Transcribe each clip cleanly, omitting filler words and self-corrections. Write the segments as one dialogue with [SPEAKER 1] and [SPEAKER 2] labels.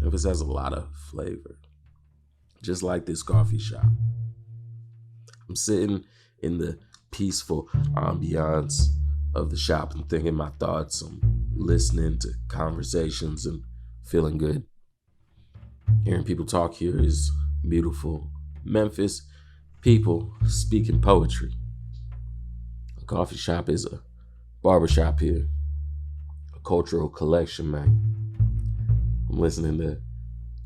[SPEAKER 1] Memphis has a lot of flavor, just like this coffee shop. I'm sitting in the peaceful ambiance of the shop and thinking my thoughts. I'm listening to conversations and feeling good. Hearing people talk here is beautiful. Memphis people speaking poetry. A coffee shop is a barbershop here, a cultural collection, man. I'm listening to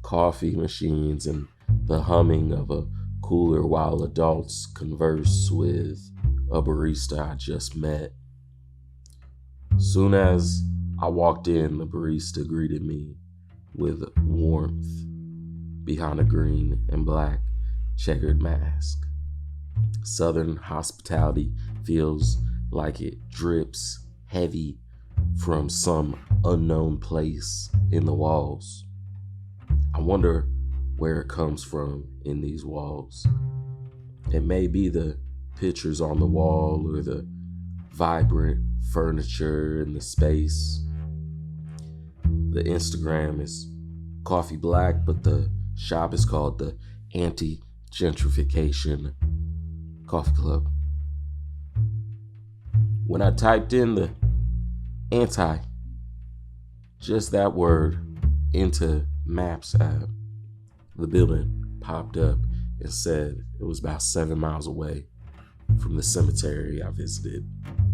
[SPEAKER 1] coffee machines and the humming of a cooler while adults converse with a barista I just met. Soon as I walked in, the barista greeted me with warmth behind a green and black checkered mask. Southern hospitality feels like it drips heavy from some unknown place in the walls. I wonder where it comes from in these walls. It may be the pictures on the wall or the vibrant furniture in the space. The Instagram is coffee black, but the shop is called the Anti Gentrification Coffee Club. When I typed in the anti, just that word, into Maps app, the building popped up and said it was about 7 miles away from the cemetery I visited.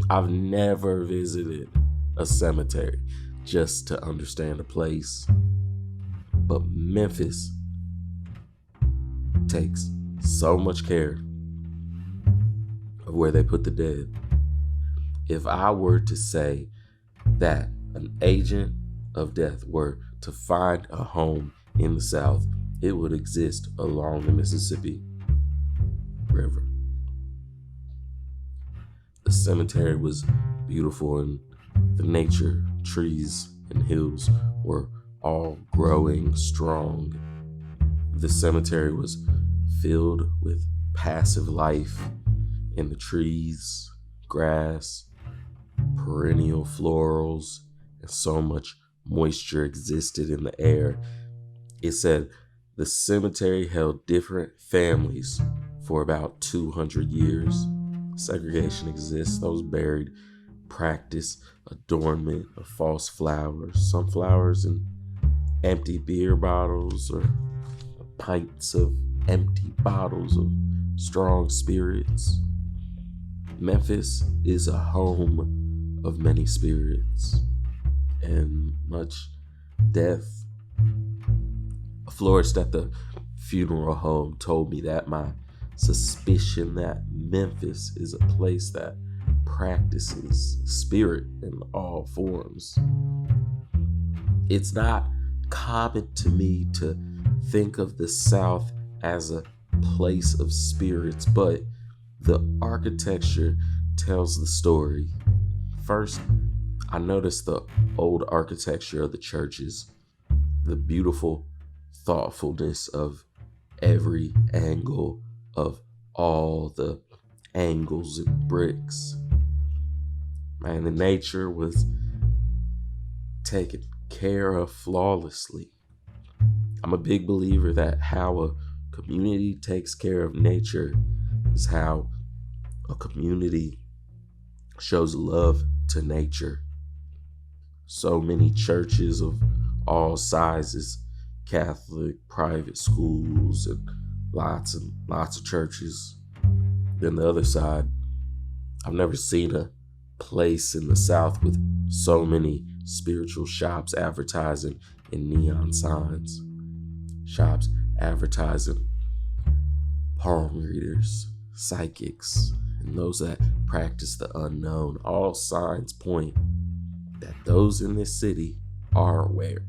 [SPEAKER 1] I've never visited a cemetery just to understand a place, but Memphis takes so much care of where they put the dead. If I were to say that an agent of death were to find a home in the South, it would exist along the Mississippi River. The cemetery was beautiful, and the nature, trees, and hills were all growing strong. The cemetery was filled with passive life in the trees, grass, perennial florals, and so much moisture existed in the air. It said the cemetery held different families for about 200 years. Segregation exists. Those buried practice adornment of false flowers, sunflowers and empty beer bottles, or pints of empty bottles of strong spirits. Memphis is a home of many spirits and much death. A florist at the funeral home told me that my suspicion that Memphis is a place that practices spirit in all forms. It's not common to me to think of the South as a place of spirits, but the architecture tells the story. First, I noticed the old architecture of the churches, the beautiful thoughtfulness of every angle of all the angles and bricks. Man, the nature was taken care of flawlessly. I'm a big believer that how a community takes care of nature is how a community shows love to nature. So many churches of all sizes, Catholic, private schools, and lots of churches. Then the other side, I've never seen a place in the South with so many spiritual shops advertising in neon signs. Shops advertising palm readers, psychics, and those that practice the unknown. All signs point that those in this city are aware.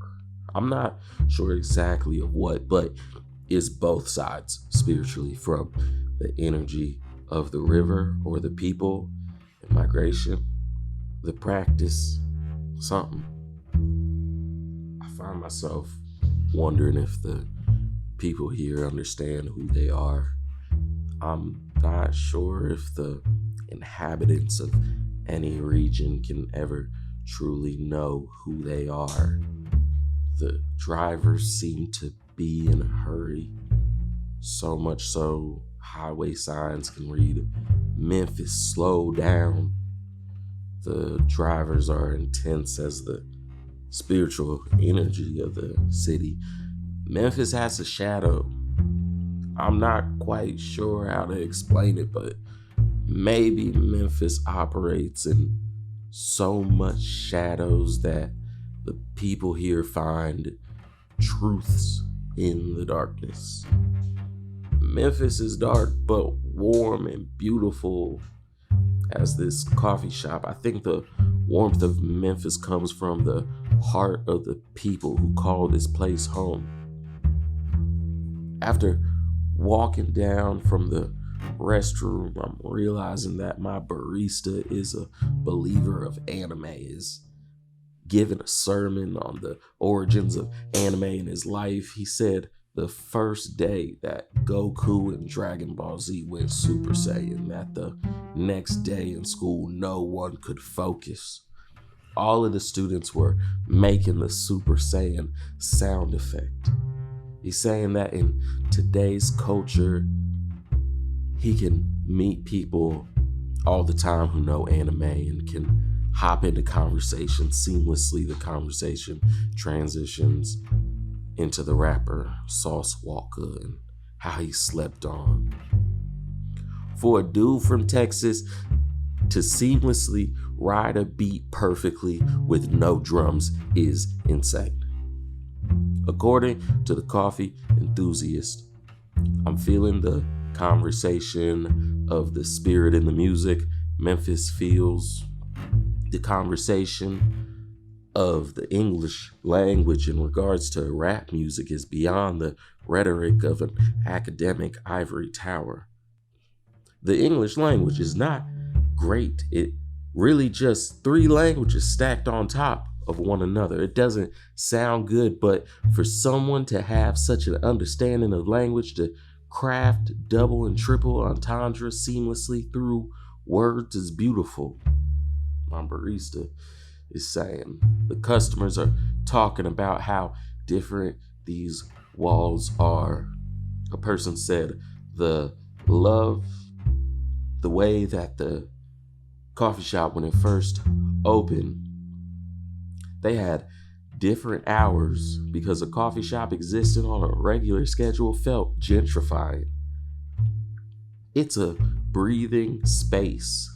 [SPEAKER 1] I'm not sure exactly of what, but is both sides spiritually, from the energy of the river or the people and migration, the practice, something. I find myself wondering if the people here understand who they are. I'm not sure if the inhabitants of any region can ever truly know who they are. The drivers seem to be in a hurry, so much so highway signs can read, "Memphis, slow down." The drivers are intense as the spiritual energy of the city. Memphis has a shadow. I'm not quite sure how to explain it, but maybe Memphis operates in so much shadows that the people here find truths in the darkness. Memphis is dark but warm and beautiful as this coffee shop. I think the warmth of Memphis comes from the heart of the people who call this place home. After walking down from the restroom, I'm realizing that my barista is a believer of anime, is giving a sermon on the origins of anime in his life. He said the first day that Goku and Dragon Ball Z went Super Saiyan, that the next day in school no one could focus. All of the students were making the Super Saiyan sound effect. He's saying that in today's culture, he can meet people all the time who know anime and can hop into conversation seamlessly. The conversation transitions into the rapper Sauce Walker and how he slept on. For a dude from Texas to seamlessly ride a beat perfectly with no drums is insane. According to the coffee enthusiast, I'm feeling the conversation of the spirit in the music. Memphis feels the conversation of the English language in regards to rap music is beyond the rhetoric of an academic ivory tower. The English language is not great. It really just three languages stacked on top of one another. It doesn't sound good, but for someone to have such an understanding of language, to craft double and triple entendres seamlessly through words is beautiful. My barista is saying the customers are talking about how different these walls are. A person said the way that the coffee shop, when it first opened, they had different hours because a coffee shop existing on a regular schedule felt gentrifying. It's a breathing space.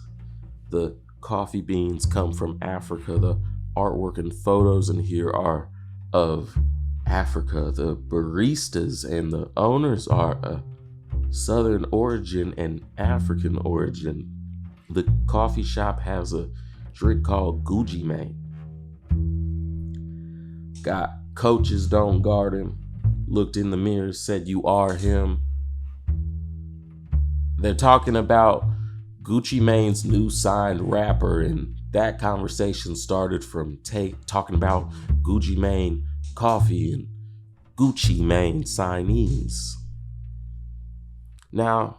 [SPEAKER 1] The coffee beans come from Africa. The artwork and photos in here are of Africa. The baristas and the owners are a Southern origin and African origin. The coffee shop has a drink called Gucci Mane. Got coaches don't guard him. Looked in the mirror, said you are him. They're talking about Gucci Mane's new signed rapper, and that conversation started from talking about Gucci Mane coffee and Gucci Mane signees. Now,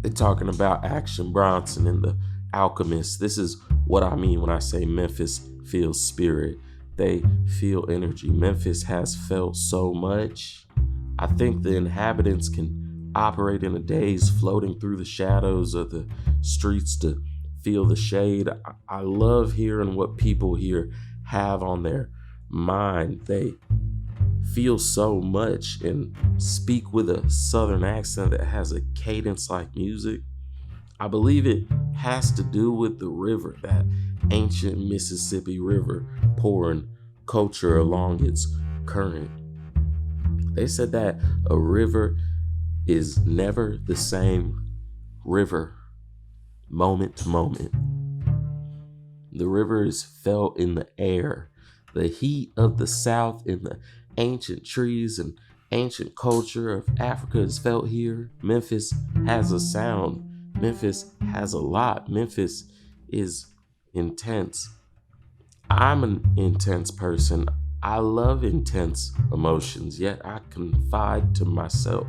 [SPEAKER 1] they're talking about Action Bronson and the Alchemist. This is what I mean when I say Memphis feels spirit. They feel energy. Memphis has felt so much. I think the inhabitants can operate in a daze, floating through the shadows of the streets to feel the shade. I love hearing what people here have on their mind. They feel so much and speak with a southern accent that has a cadence like music. I believe it has to do with the river, that ancient Mississippi River pouring culture along its current. They said that a river is never the same river moment to moment. The river is felt in the air. The heat of the South in the ancient trees and ancient culture of Africa is felt here. Memphis has a sound. Memphis has a lot. Memphis is intense. I'm an intense person. I love intense emotions, yet I confide to myself.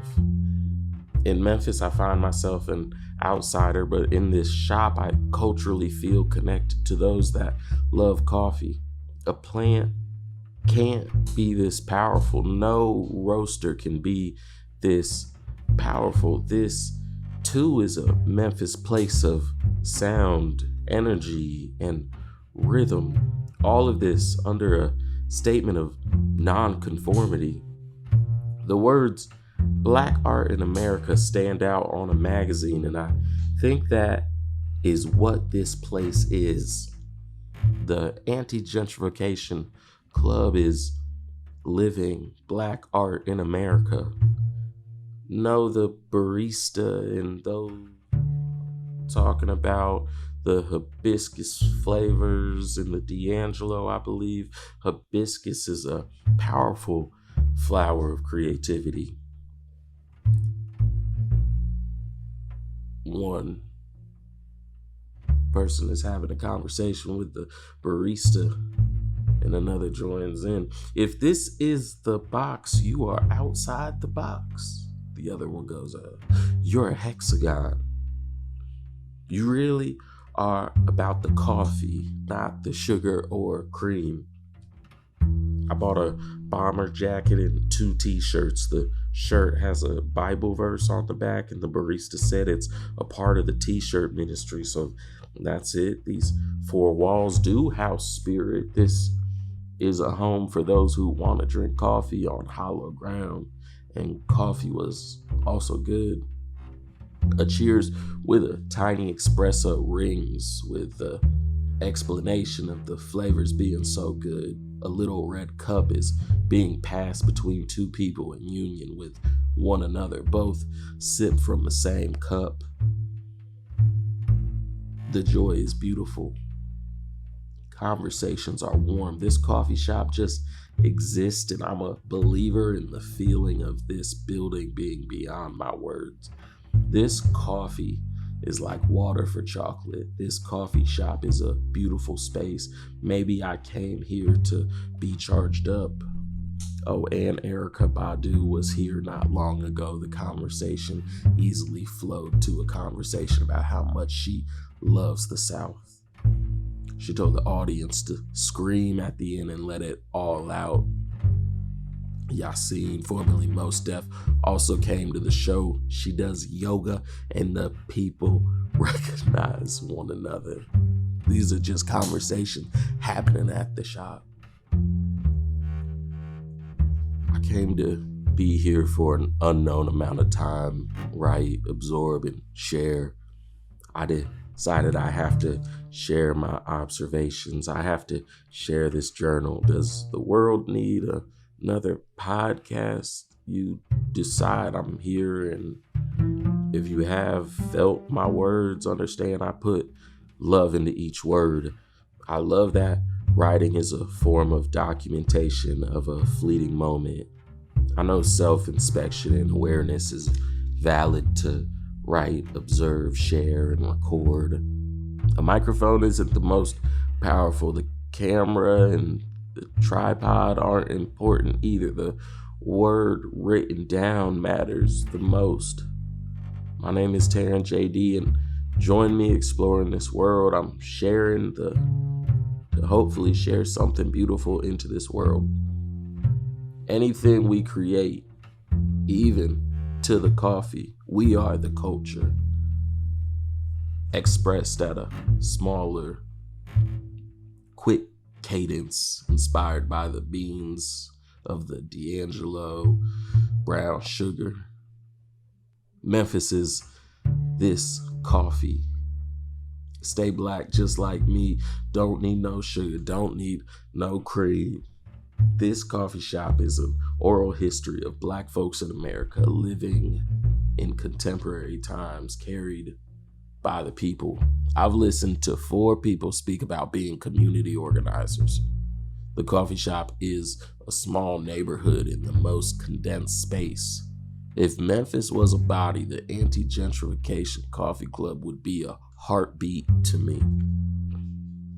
[SPEAKER 1] In Memphis, I find myself an outsider, but in this shop, I culturally feel connected to those that love coffee. A plant can't be this powerful. No roaster can be this powerful. This too is a Memphis place of sound, energy, and rhythm. All of this under a statement of non-conformity. The words Black Art in America stand out on a magazine, and I think that is what this place is. The Anti Gentrification Club is living Black art in America. Know the barista and those talking about the hibiscus flavors in the D'Angelo, I believe. Hibiscus is a powerful flower of creativity. One person is having a conversation with the barista and another joins in. If this is the box, you are outside the box. The other one goes, you're a hexagon. You really are about the coffee, not the sugar or cream. I bought a bomber jacket and 2 t-shirts. The shirt has a Bible verse on the back, and the barista said it's a part of the t-shirt ministry. So that's it. These 4 walls do house spirit. This is a home for those who want to drink coffee on hollow ground. And coffee was also good. A cheers with a tiny espresso rings with the explanation of the flavors being so good. A little red cup is being passed between 2 people in union with one another. Both sip from the same cup. The joy is beautiful. Conversations are warm. This coffee shop just exists, and I'm a believer in the feeling of this building being beyond my words. This coffee is like water for chocolate. This coffee shop is a beautiful space. Maybe I came here to be charged up. Oh, and Erykah Badu was here not long ago. The conversation easily flowed to a conversation about how much she loves the South. She told the audience to scream at the end and let it all out. Yasin, formerly Mos Def, also came to the show. She does yoga, and the people recognize one another. These are just conversations happening at the shop. I came to be here for an unknown amount of time, write, absorb, and share. I decided I have to share my observations. I have to share this journal. Does the world need another podcast? You decide. I'm here, and if you have felt my words, understand I put love into each word. I love that writing is a form of documentation of a fleeting moment. I know self-inspection and awareness is valid to write, observe, share, and record. A microphone isn't the most powerful. The camera and the tripod aren't important either. The word written down matters the most. My name is Terin JD, and join me exploring this world. I'm sharing to hopefully share something beautiful into this world. Anything we create, even to the coffee, we are the culture, expressed at a smaller, quick cadence, inspired by the beans of the D'Angelo brown sugar. Memphis is this coffee. Stay black just like me. Don't need no sugar, don't need no cream. This coffee shop is an oral history of Black folks in America living in contemporary times, carried by the people. I've listened to 4 people speak about being community organizers. The coffee shop is a small neighborhood in the most condensed space. If Memphis was a body, the Anti Gentrification Coffee Club would be a heartbeat to me.